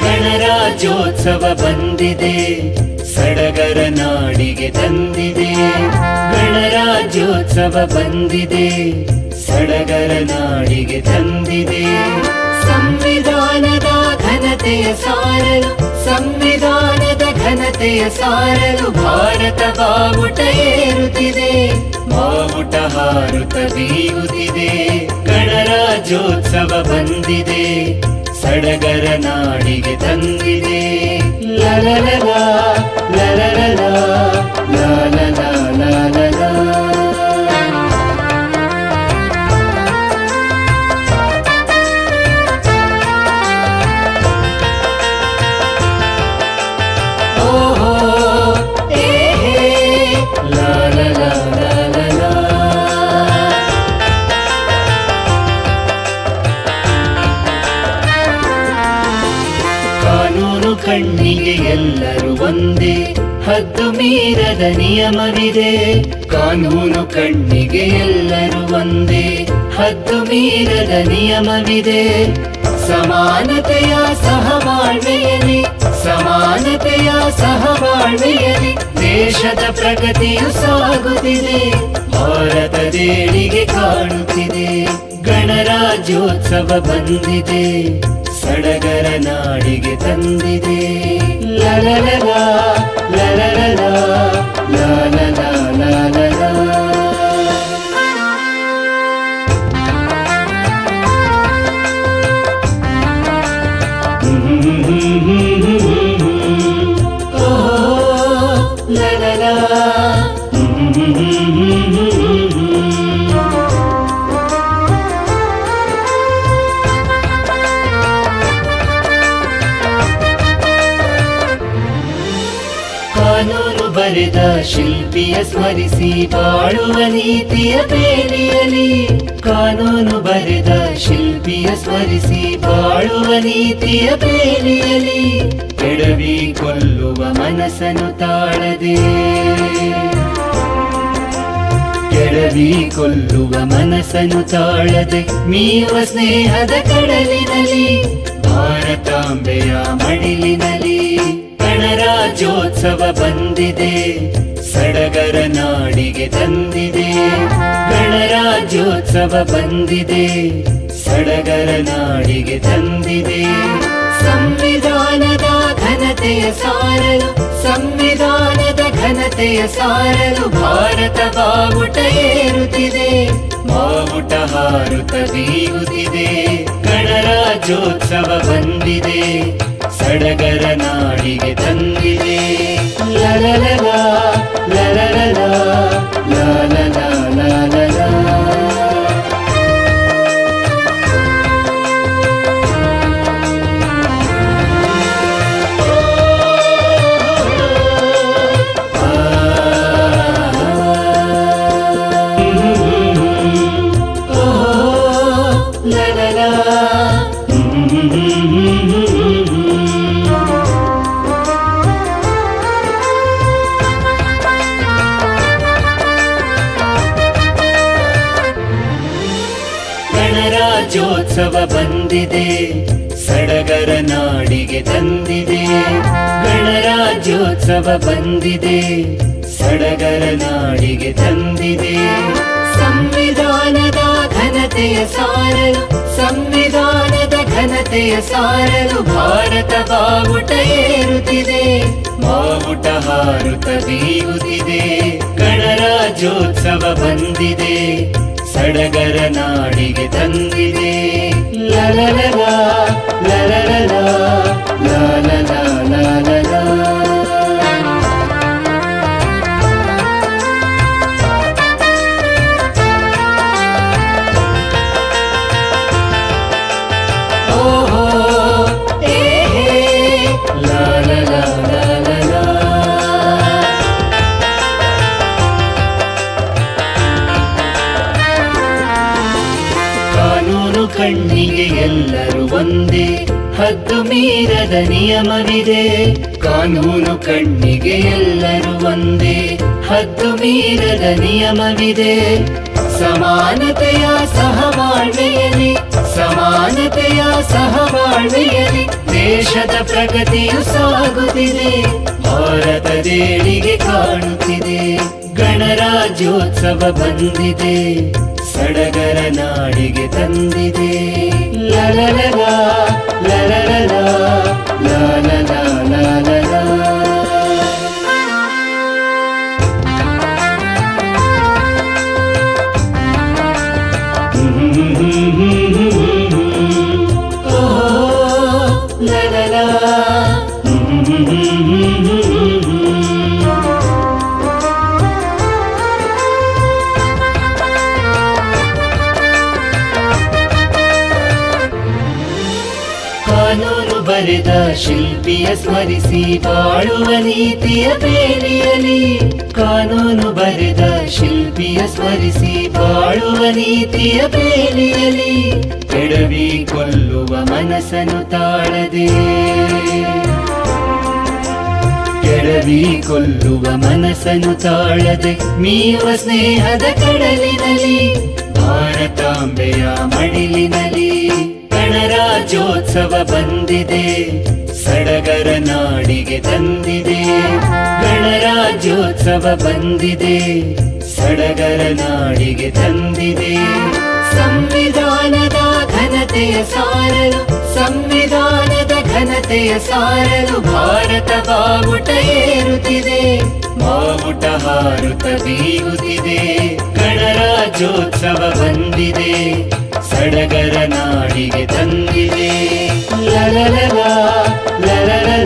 ಗಣರಾಜ್ಯೋತ್ಸವ ಬಂದಿದೆ, ಸಡಗರ ನಾಡಿಗೆ ತಂದಿದೆ. ಗಣರಾಜ್ಯೋತ್ಸವ ಬಂದಿದೆ, ಸಡಗರ ನಾಡಿಗೆ ತಂದಿದೆ. ಸಂವಿಧಾನದ ಘನತೆಯ ಸಾರಲು, ಸಂವಿಧಾನದ ಘನತೆಯ ಸಾರಲು ಭಾರತ ಬಾವುಟ ಏರುತ್ತಿದೆ, ಬಾವುಟ ಹಾರುತ್ತ ಬೀಗುತ್ತಿದೆ. ಗಣರಾಜ್ಯೋತ್ಸವ ಬಂದಿದೆ, ಸಡಗರ ನಾಡಿಗೆ ತಂದಿದೆ. ಲಲಲಲ ಲಲಲಲ ಲಲಲಲ. ಕಣ್ಣಿಗೆ ಎಲ್ಲರೂ ಒಂದೇ, ಹದ್ದು ಮೀರದ ನಿಯಮವಿದೆ. ಕಾನೂನು ಕಣ್ಣಿಗೆ ಎಲ್ಲರೂ ಒಂದೇ, ಹದ್ದು ಮೀರದ ನಿಯಮವಿದೆ. ಸಮಾನತೆಯ ಸಹಬಾಳ್ವೆಯಲ್ಲಿ, ಸಮಾನತೆಯ ಸಹಬಾಳ್ವೆಯಲ್ಲಿ ದೇಶದ ಪ್ರಗತಿಯು ಸಾಗುತ್ತಿದೆ, ಭಾರತದೇಳಿಗೆ ಕಾಣುತ್ತಿದೆ. ಗಣರಾಜ್ಯೋತ್ಸವ ಬಂದಿದೆ, ಸಡಗರ ನಾಡಿಗೆ ತಂದಿದೆ. ಲಲಲಲ ಲಲಲಲ ಲಲಲಲ. ಕಾನೂನು ಬರೆದ ಶಿಲ್ಪಿಯ ಸ್ಮರಿಸಿ ಬಾಳುವ ನೀತಿಯ ಬೇಲಿಯಲಿ, ಕಾನೂನು ಬರೆದ ಶಿಲ್ಪಿಯ ಸ್ಮರಿಸಿ ಬಾಳುವ ನೀತಿಯ ಬೇಲಿಯಲಿ. ಕೆಡವಿ ಕೊಲ್ಲುವ ಮನಸ್ಸನ್ನು ತಾಳದೆ, ಕೆಡವಿ ಕೊಲ್ಲುವ ಮನಸ್ಸನ್ನು ತಾಳದೆ ಮೀಯುವ ಸ್ನೇಹದ ಕಡಲಿನಲ್ಲಿ, ಭಾರತಾಂಬೆಯ ಮಡಿಲಿನಲ್ಲಿ. ಗಣರಾಜ್ಯೋತ್ಸವ ಬಂದಿದೆ, ಸಡಗರ ನಾಡಿಗೆ ತಂದಿದೆ. ಗಣರಾಜ್ಯೋತ್ಸವ ಬಂದಿದೆ, ಸಡಗರ ನಾಡಿಗೆ ತಂದಿದೆ. ಸಂವಿಧಾನದ ಘನತೆಯ ಸಾರಲು, ಸಂವಿಧಾನದ ಘನತೆಯ ಸಾರಲು ಭಾರತ ಬಾವುಟ ಏರುತ್ತಿದೆ, ಬಾವುಟ ಹಾರುತ್ತ ಬೀಗುತ್ತಿದೆ. ಗಣರಾಜ್ಯೋತ್ಸವ ಬಂದಿದೆ, ಸಡಗರ ನಾಡಿಗೆ ತಂದಿದೆ. ಲಲಲಲ ಲಲಲಲ ಲಲಲಲ. ಗಣರಾಜ್ಯೋತ್ಸವ ಬಂದಿದೆ, ಸಡಗರ ನಾಡಿಗೆ ತಂದಿದೆ. ಗಣರಾಜ್ಯೋತ್ಸವ ಬಂದಿದೆ, ಸಡಗರ ನಾಡಿಗೆ ತಂದಿದೆ. ಸಂವಿಧಾನದ ಘನತೆಯ ಸಾರಲು, ಸಂವಿಧಾನದ ಘನತೆಯ ಸಾರಲು ಭಾರತ ಬಾವುಟ ಏರುತ್ತಿದೆ, ಬಾವುಟ ಹಾರುತ್ತ ಬೀಗುತ್ತಿದೆ. ಗಣರಾಜ್ಯೋತ್ಸವ ಬಂದಿದೆ, ಸಡಗರ ನಾಡಿಗೆ ತಂದಿದೆ. ಲಲಲಲ ಲಲಲಲ ಲಲಲಲ. ಓಹೋ ಕಣ್ಣಿಗೆ ಎಲ್ಲರೂ ಒಂದೇ, ಹದ್ದು ಮೀರದ ನಿಯಮವಿದೆ. ಕಾನೂನು ಕಣ್ಣಿಗೆ ಎಲ್ಲರೂ ಒಂದೇ, ಹದ್ದು ಮೀರದ ನಿಯಮವಿದೆ. ಸಮಾನತೆಯ ಸಹಬಾಳ್ವೆಯಲ್ಲಿ, ಸಮಾನತೆಯ ಸಹಬಾಳ್ವೆಯಲ್ಲಿ ದೇಶದ ಪ್ರಗತಿಯು ಸಾಗುತ್ತಿದೆ, ಭಾರತದೇಳಿಗೆ ಕಾಣುತ್ತಿದೆ. ಗಣರಾಜ್ಯೋತ್ಸವ ಬಂದಿದೆ, ಸಡಗರ ನಾಡಿಗೆ ತಂದಿದೆ. ಲಲಲಲ ಲಲಲಲ ಲಾಲಲ ಲಾಲಲ. ಕಾನೂನು ಬರೆದ ಶಿಲ್ಪಿಯ ಸ್ಮರಿಸಿ ಬಾಳುವ ನೀತಿಯ ಬೇಲಿಯಲಿ, ಕಾನೂನು ಬರೆದ ಶಿಲ್ಪಿಯ ಸ್ಮರಿಸಿ ಬಾಳುವ ನೀತಿಯ ಬೇಲಿಯಲಿ, ಕೆಡವಿ ಕೊಲ್ಲುವ ಮನಸ್ಸನ್ನು ತಾಳದೆ, ಕೆಡವಿ ಕೊಲ್ಲುವ ಮನಸ್ಸನ್ನು ತಾಳದೆ ಮೀಯುವ ಸ್ನೇಹದ ಕಡಲಿನಲ್ಲಿ, ಭಾರತಾಂಬೆಯ ಮಡಿಲಿನಲ್ಲಿ. ಗಣರಾಜ್ಯೋತ್ಸವ ಬಂದಿದೆ, ಸಡಗರ ನಾಡಿಗೆ ತಂದಿದೆ. ಗಣರಾಜ್ಯೋತ್ಸವ ಬಂದಿದೆ, ಸಡಗರ ನಾಡಿಗೆ ತಂದಿದೆ. ಸಂವಿಧಾನದ ಘನತೆಯ ಸಾರಲು, ಸಂವಿಧಾನದ ಘನತೆಯ ಸಾರಲು ಭಾರತ ಬಾವುಟ ಏರುತ್ತಿದೆ, ಬಾವುಟ ಹಾರುತ್ತ ಬೀಗುತ್ತಿದೆ. ಗಣರಾಜ್ಯೋತ್ಸವ ಬಂದಿದೆ, ಸಡಗರ ನಾಡಿಗೆ ತಂದಿದೆ. ಲಲಲಲ ಲಲಲಲ